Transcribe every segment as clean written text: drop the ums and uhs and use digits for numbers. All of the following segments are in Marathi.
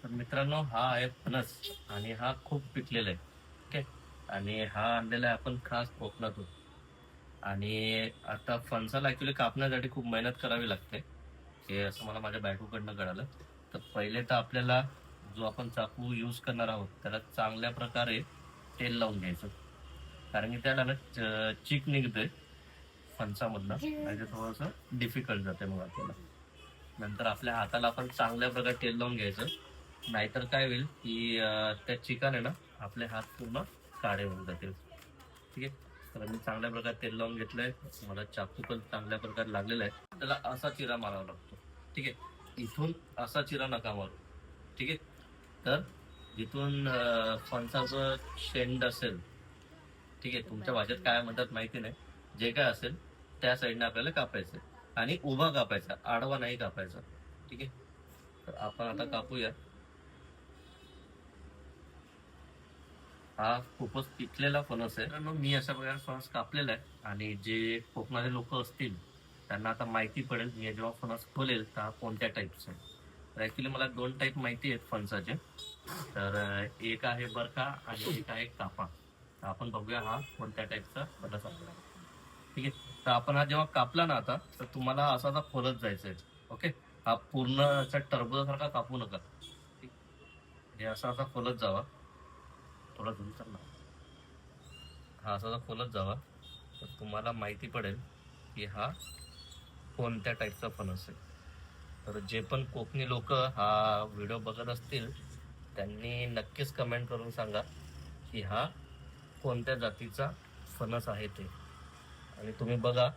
तर मित्रांनो, हा आहे फणस आणि हा खूप पिकलेला आहे. ओके. आणि हा आणलेला आहे आपण खास कोकणातून. आणि आता फणसाला ऍक्च्युली कापण्यासाठी खूप मेहनत करावी लागते, हे असं मला माझ्या बायकोकडनं कळालं. तर पहिले तर आपल्याला जो आपण चाकू यूज करणार आहोत त्याला चांगल्या प्रकारे तेल लावून घ्यायचं. कारण की त्याला ना चीक निघतोय फणसामधनं, आणि ते थोडंसं डिफिकल्ट जाते मग आपल्याला. नंतर आपल्या हाताला आपण चांगल्या प्रकारे तेल लावून घ्यायचं. नाहीतर काय होईल की त्या चिकाने ना आपले हात पूर्ण काळे होऊन जातील. ठीक आहे. तर मी चांगल्या प्रकारे तेल लावून घेतलंय. मला चाकू पण चांगल्या प्रकारे लागलेला आहे. त्याला असा चिरा मारावा लागतो. ठीक आहे. इथून असा चिरा नका मारू. ठीक आहे. तर जिथून फणसाचं शेंड असेल, ठीक आहे, तुमच्या भाषेत काय म्हणतात माहिती नाही, जे काय असेल त्या साईडने आपल्याला कापायचं आणि उभा कापायचा, आडवा नाही कापायचा. ठीक आहे. तर आपण आता कापूया. हा खूपच पिकलेला फणस आहे. तर मग मी अशा प्रकारे फणस कापलेला आहे, आणि जे कोकणाचे लोक असतील त्यांना आता माहिती पडेल मी जेव्हा फणस खोलेल तर हा कोणत्या टाईपचा आहे. तर ऍक्च्युली मला दोन टाईप माहिती आहेत फणसाचे. तर एक आहे बरका आणि एक आहे कापा. तर आपण बघूया हा कोणत्या टाईपचा फणस आहे. ठीक आहे. तर आपण हा जेव्हा कापला ना आता, तर तुम्हाला असा असा खोलत जायचा आहे. ओके. हा पूर्ण असा टरबूजासारखा कापू नका. ठीक. हे असा असा खोलत जावा. थोडा दूर चाल ना. हा असा खोलत जावा, तर तुम्हाला माहिती पडेल की हा कोणत्या टाईपचा फणस आहे. तर जे पण कोकणी लोक हा व्हिडिओ बघत असतील त्यांनी नक्कीच कमेंट करून सांगा की हा कोणत्या जातीचा फणस आहे ते. आणि तुम्ही बघा,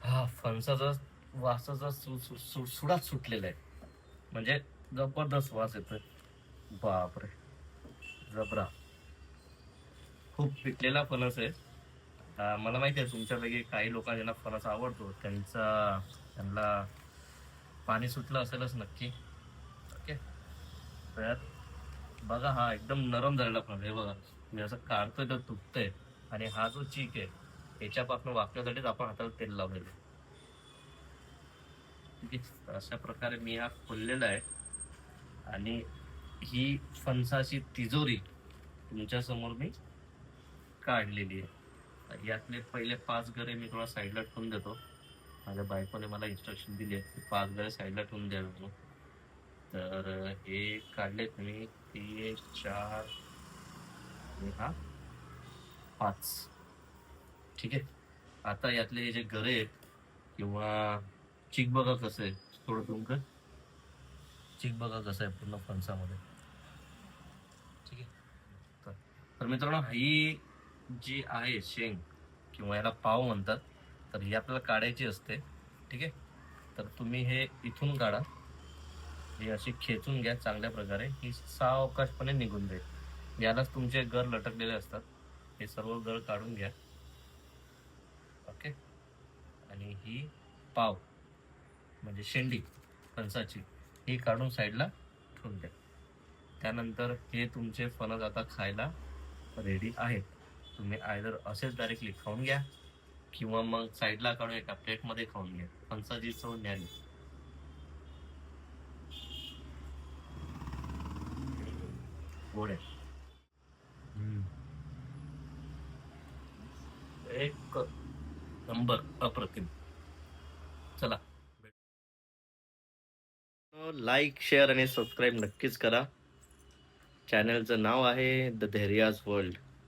हा फणसाचा वासाचा सुडाच सुटलेला आहे. म्हणजे जबरदस्त वास येतोय. बापरे, जबरा. खूप पिकलेला फणस आहे. मला माहिती आहे तुमच्यापैकी काही लोकांना ज्यांना फणस आवडतो त्यांना पाणी सुटलं असेलच नक्की. ओके. तर बघा, हा एकदम नरम झालेला फणस आहे. बघा, मी असं काढतोय तर तुटतंय. आणि हा जो चीक आहे याच्यापासून वाचण्यासाठीच आपण हाताला तेल लावलेलं आहे. ठीक आहे. तर अशा प्रकारे मी हा खोललेला आहे. आणि ही फणसाची तिजोरी तुमच्या समोर मी काढलेली आहे. यातले पहिले 5 गरे मी थोडा साईडला ठेवून देतो. माझ्या बायकोने मला इन्स्ट्रक्शन दिली आहे की 5 गरे साईडला ठेवून द्यावे म्हणून. तर हे काढलेत मी 3, 4 आणि हा 5. ठीक आहे. आता यातले हे जे गरे आहेत किंवा चिक बघा कसं आहे. थोडं तुमचं चिक बघा कसं आहे पूर्ण फणसामध्ये. ठीक आहे. तर तर मित्रांनो, ही जी आहे शेंग किंवा याला पाव म्हणतात, तर ही आपल्याला काढायची असते. ठीक आहे. तर तुम्ही हे इथून काढा. ही अशी खेचून घ्या चांगल्या प्रकारे, ही सावकाशपणे निघून जाईल. यालाच तुमचे गर लटकलेले असतात. हे सर्व गर काढून घ्या. ओके. आणि ही पाव म्हणजे शेंडी फणसाची, ही काढून साईडला ठेवून द्या. त्यानंतर हे तुमचे फणस आता खायला रेडी आहेत. तुम्ही आयदर असेच डायरेक्टली खाऊन घ्या किंवा मग साईडला काढून एका प्लेटमध्ये खाऊन घ्या. फणसाची चव न्याली. गोड आहे. हम्म. एक नंबर, अप्रतिम. चला, लाईक, शेअर आणि सबस्क्राईब नक्कीच करा. चॅनलचं नाव आहे द धैर्याज वर्ल्ड.